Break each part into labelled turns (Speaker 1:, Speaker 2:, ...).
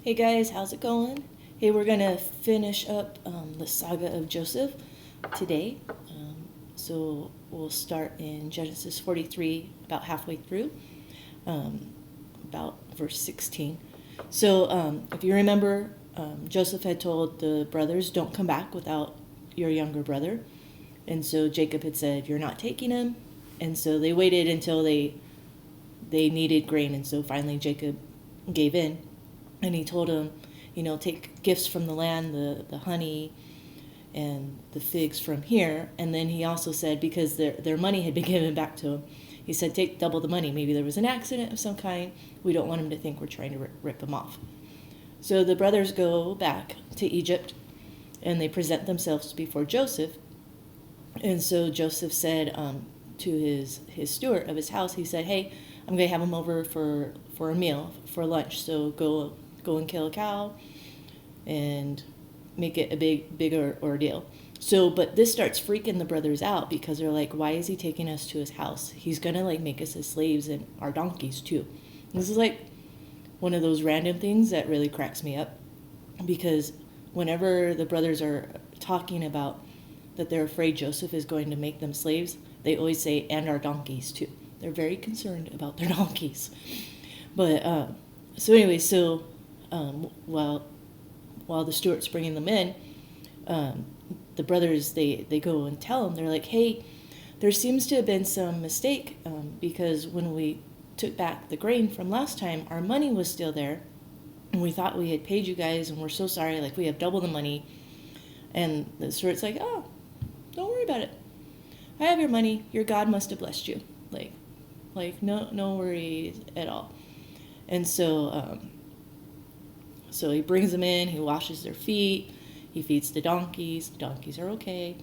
Speaker 1: Hey guys, how's it going? Hey, we're gonna finish up the saga of Joseph today. So we'll start in Genesis 43, about halfway through, about verse 16. So if you remember, Joseph had told the brothers, don't come back without your younger brother. And so Jacob had said, you're not taking him. And so they waited until they needed grain. And so finally Jacob gave in. And he told him, take gifts from the land, the honey and the figs from here. And then he also said, because their money had been given back to him, he said, take double the money. Maybe there was an accident of some kind. We don't want him to think we're trying to rip him off. So the brothers go back to Egypt, and they present themselves before Joseph. And so Joseph said to his steward of his house, he said, hey, I'm going to have him over for a meal, for lunch. So go and kill a cow and make it a bigger ordeal. So, but this starts freaking the brothers out because they're like, why is he taking us to his house? He's going to make us his slaves and our donkeys too. This is one of those random things that really cracks me up, because whenever the brothers are talking about that they're afraid Joseph is going to make them slaves, they always say, and our donkeys too. They're very concerned about their donkeys. But so anyway, while the steward's bringing them in, the brothers, they go and tell him, they're like, hey, there seems to have been some mistake, because when we took back the grain from last time, our money was still there, and we thought we had paid you guys, and we're so sorry, we have double the money. And the steward's like, oh, don't worry about it. I have your money. Your God must have blessed you. No worries at all. And so he brings them in, he washes their feet, he feeds the donkeys are okay.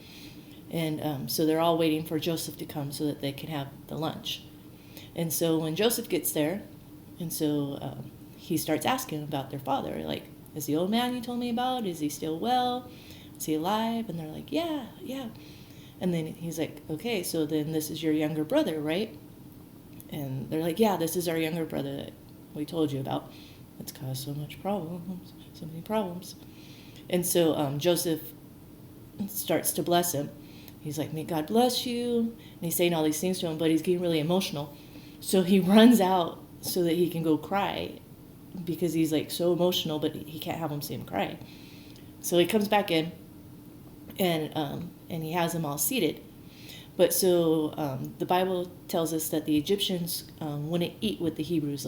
Speaker 1: And so they're all waiting for Joseph to come so that they can have the lunch. And so when Joseph gets there, and so he starts asking about their father, is the old man you told me about, is he still well? Is he alive? And they're like, yeah. And then he's like, okay, so then this is your younger brother, right? And they're like, yeah, this is our younger brother that we told you about. It's caused so many problems. And so Joseph starts to bless him. He's like, may God bless you. And he's saying all these things to him, but he's getting really emotional. So he runs out so that he can go cry, because he's so emotional, but he can't have him see him cry. So he comes back in, and he has them all seated. But so the Bible tells us that the Egyptians wouldn't eat with the Hebrews,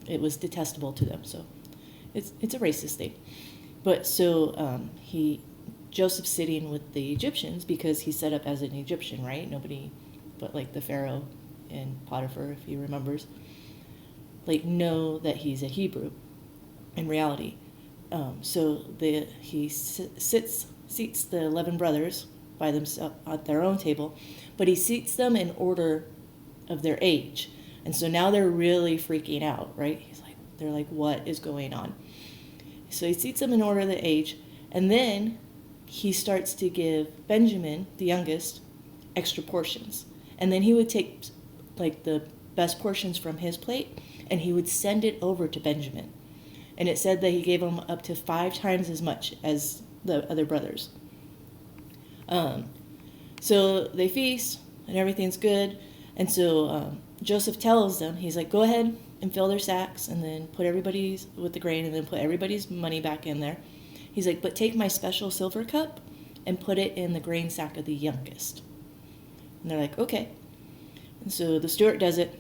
Speaker 1: it was detestable to them. So it's a racist thing. But so Joseph's sitting with the Egyptians because he's set up as an Egyptian, right? Nobody but the Pharaoh and Potiphar, if he remembers, know that he's a Hebrew in reality. So he seats the 11 brothers by themselves at their own table, but he seats them in order of their age. And so now they're really freaking out, right? They're like, what is going on? So he seats them in order of the age, and then he starts to give Benjamin, the youngest, extra portions. And then he would take the best portions from his plate, and he would send it over to Benjamin. And it said that he gave him up to 5 times as much as the other brothers. So they feast, and everything's good. And so Joseph tells them, he's like, go ahead and fill their sacks, and then put everybody's with the grain, and then put everybody's money back in there. He's like, but take my special silver cup and put it in the grain sack of the youngest. And they're like, okay. And so the steward does it.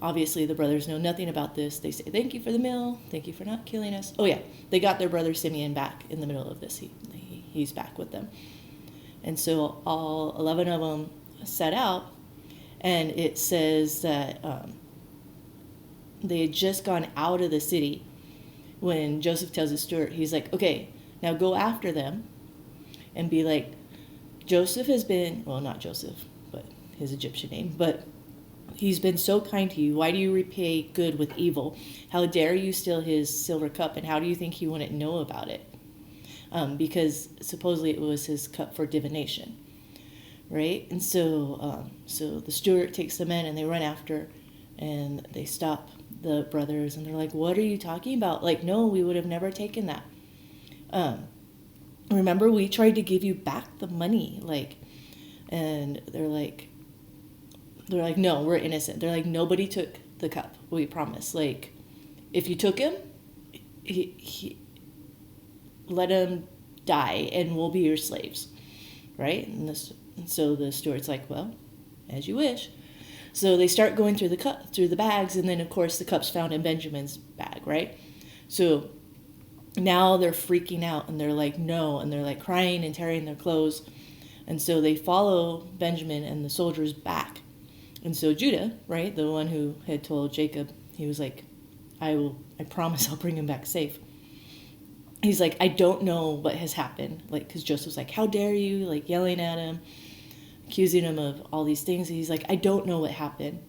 Speaker 1: Obviously, the brothers know nothing about this. They say, thank you for the meal. Thank you for not killing us. Oh, yeah. They got their brother Simeon back in the middle of this. He's back with them. And so all 11 of them set out. And it says that they had just gone out of the city when Joseph tells his steward, he's like, okay, now go after them and be like, Joseph has been, well, not Joseph, but his Egyptian name, but he's been so kind to you. Why do you repay good with evil? How dare you steal his silver cup, and how do you think he wouldn't know about it? Because supposedly it was his cup for divination, right? And so the steward takes the men, and they run after, and they stop the brothers, and they're like, what are you talking about? Like, no, we would have never taken that. Remember, we tried to give you back the money, like, and they're like, no, we're innocent. They're like, nobody took the cup, we promise. Like, if you took him, he let him die, and we'll be your slaves, right? And so the steward's like, well, as you wish. So they start going through the bags, and then of course the cup's found in Benjamin's bag, right? So now they're freaking out, and they're like, no, and they're like crying and tearing their clothes. And so they follow Benjamin and the soldiers back. And so Judah, right, the one who had told Jacob, he was like, I promise I'll bring him back safe. He's like, I don't know what has happened. Like, because Joseph's like, how dare you? Like, yelling at him, accusing him of all these things. And he's like, I don't know what happened.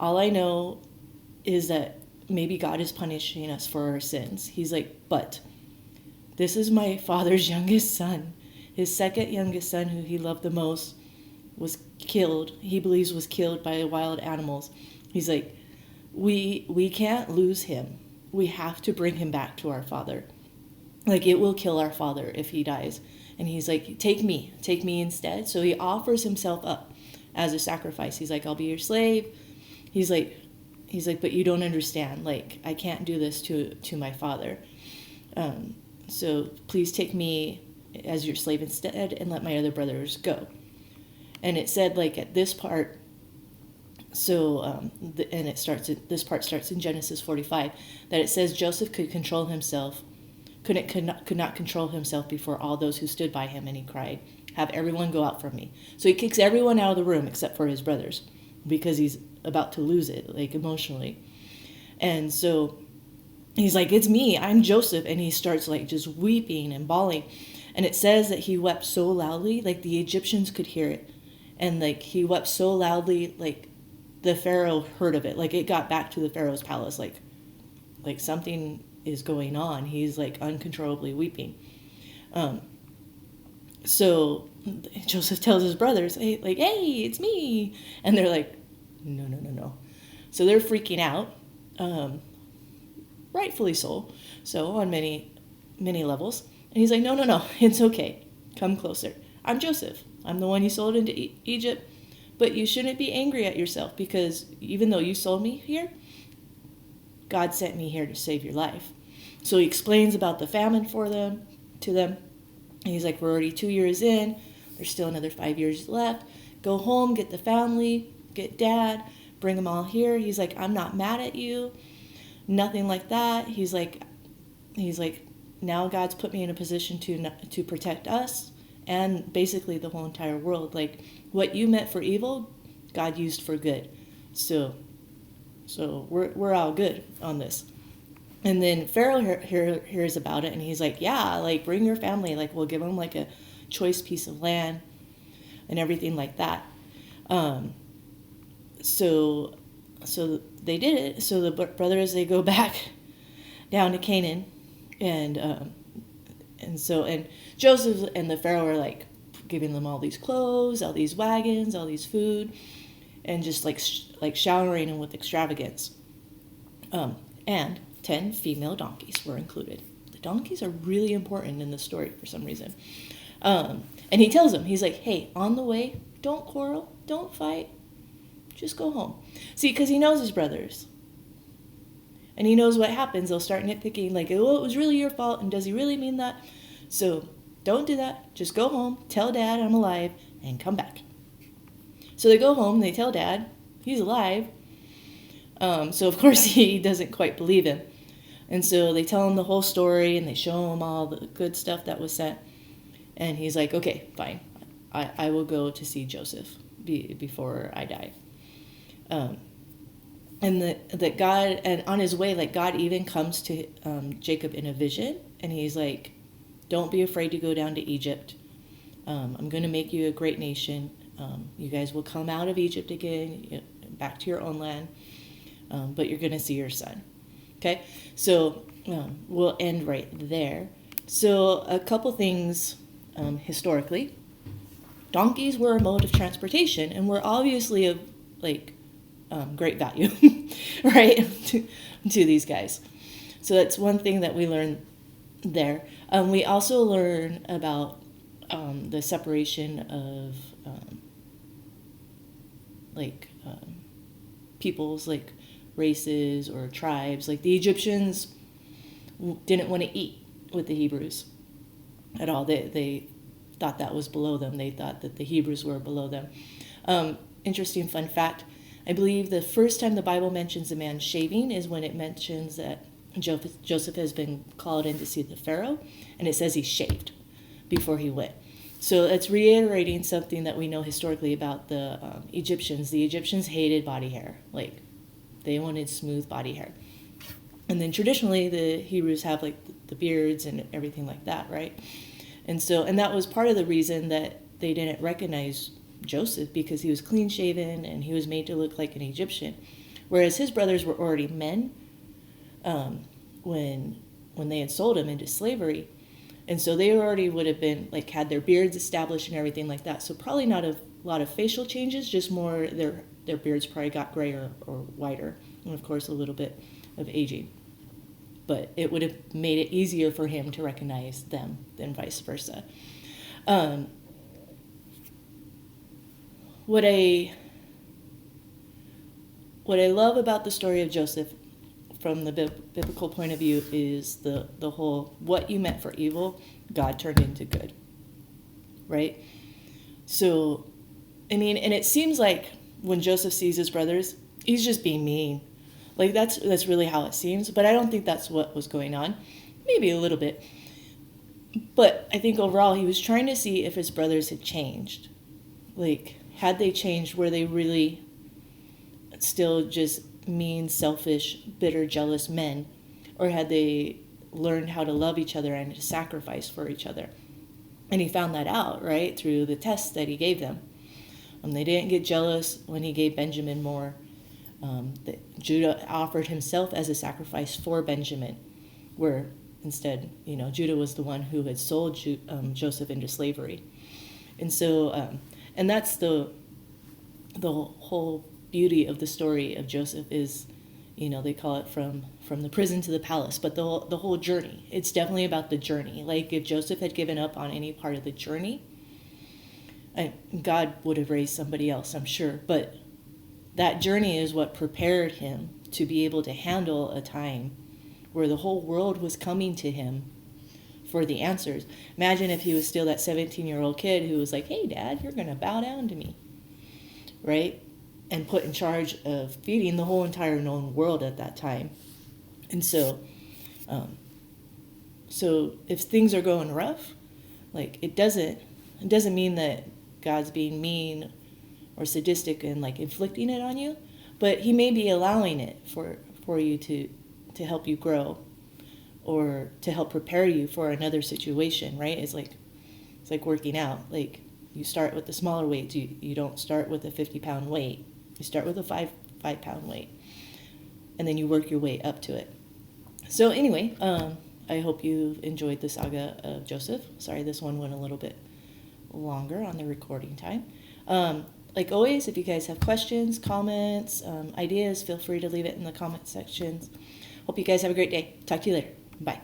Speaker 1: All I know is that maybe God is punishing us for our sins. He's like, but this is my father's youngest son. His second youngest son, who he loved the most, was killed. He believes was killed by wild animals. He's like, we can't lose him. We have to bring him back to our father. Like, it will kill our father if he dies. And he's like, take me instead. So he offers himself up as a sacrifice. He's like, I'll be your slave. He's like, but you don't understand. Like, I can't do this to my father. So please take me as your slave instead, and let my other brothers go. And it said, like, at this part, so, this part starts in Genesis 45, that it says Joseph could not control himself before all those who stood by him, and he cried, have everyone go out from me. So he kicks everyone out of the room except for his brothers, because he's about to lose it, like, emotionally. And so he's like, it's me, I'm Joseph. And he starts, like, just weeping and bawling. And it says that he wept so loudly, like, the Egyptians could hear it. And, like, he wept so loudly, like, the Pharaoh heard of it. Like, it got back to the Pharaoh's palace. Like something is going on. He's, like, uncontrollably weeping. So Joseph tells his brothers, hey, it's me. And they're like, no. So they're freaking out, rightfully so on many, many levels. And he's like, no, it's okay. Come closer. I'm Joseph. I'm the one you sold into Egypt. But you shouldn't be angry at yourself, because even though you sold me here, God sent me here to save your life. So he explains about the famine to them. And he's like, we're already 2 years in. There's still another 5 years left. Go home, get the family, get dad, bring them all here. He's like, I'm not mad at you. Nothing like that. He's like, now God's put me in a position to protect us and basically the whole entire world. Like, what you meant for evil, God used for good. So we're all good on this. And then Pharaoh hears about it, and he's like, yeah, like, bring your family. Like, we'll give them, like, a choice piece of land and everything like that. So they did it. So the brothers, they go back down to Canaan, and Joseph and the Pharaoh are, like, giving them all these clothes, all these wagons, all these food, and just like showering them with extravagance. And 10 female donkeys were included. The donkeys are really important in the story for some reason. And he tells them, he's like, hey, on the way, don't quarrel, don't fight, just go home. See, because he knows his brothers. And he knows what happens. They'll start nitpicking, like, oh, it was really your fault, and does he really mean that? So don't do that. Just go home, tell Dad I'm alive, and come back. So they go home, they tell Dad he's alive. So of course he doesn't quite believe him. And so they tell him the whole story, and they show him all the good stuff that was sent. And he's like, okay, fine. I will go to see Joseph before I die. And that God, and on his way, like, God even comes to Jacob in a vision, and he's like, don't be afraid to go down to Egypt. I'm going to make you a great nation. You guys will come out of Egypt again, back to your own land, but you're going to see your son. Okay, so we'll end right there. So a couple things historically. Donkeys were a mode of transportation, and were obviously great value, right, to these guys. So that's one thing that we learn there. We also learn about the separation of like peoples, like races or tribes. Like the Egyptians didn't want to eat with the Hebrews at all. They thought that was below them. They thought that the Hebrews were below them. Interesting fun fact, I believe the first time the Bible mentions a man shaving is when it mentions that Joseph has been called in to see the Pharaoh, and it says he shaved before he went. So it's reiterating something that we know historically about the Egyptians. The Egyptians hated body hair. Like, they wanted smooth body hair. And then traditionally, the Hebrews have like the beards and everything like that, right? And that was part of the reason that they didn't recognize Joseph, because he was clean shaven and he was made to look like an Egyptian. Whereas his brothers were already men when they had sold him into slavery. And so they already would have been like had their beards established and everything like that. So probably not a lot of facial changes, just more their beards probably got grayer or whiter, and of course a little bit of aging. But it would have made it easier for him to recognize them than vice versa. What I love about the story of Joseph from the biblical point of view is the whole, what you meant for evil, God turned into good, right? So, I mean, and it seems like when Joseph sees his brothers, he's just being mean. Like, that's really how it seems, but I don't think that's what was going on. Maybe a little bit. But I think overall he was trying to see if his brothers had changed. Like, had they changed? Were they really still just mean, selfish, bitter, jealous men? Or had they learned how to love each other and to sacrifice for each other? And he found that out, right, through the tests that he gave them. They didn't get jealous when he gave Benjamin more. Judah offered himself as a sacrifice for Benjamin, where instead, Judah was the one who had sold Joseph into slavery. And so, and that's the whole beauty of the story of Joseph is, they call it from the prison to the palace, but the whole journey. It's definitely about the journey. Like, if Joseph had given up on any part of the journey, God would have raised somebody else, I'm sure. But that journey is what prepared him to be able to handle a time where the whole world was coming to him for the answers. Imagine if he was still that 17-year-old kid who was like, hey, Dad, you're going to bow down to me, right? And put in charge of feeding the whole entire known world at that time. And so if things are going rough, like, it doesn't mean that God's being mean or sadistic and like inflicting it on you, but he may be allowing it for you to help you grow, or to help prepare you for another situation, right? It's like working out. Like, you start with the smaller weights. You don't start with a 50-pound weight. You start with a 5-pound weight, and then you work your way up to it. So anyway, I hope you've enjoyed the saga of Joseph. Sorry, this one went a little bit longer on the recording time. Like always, if you guys have questions, comments, ideas, feel free to leave it in the comment sections. Hope you guys have a great day. Talk to you later. Bye.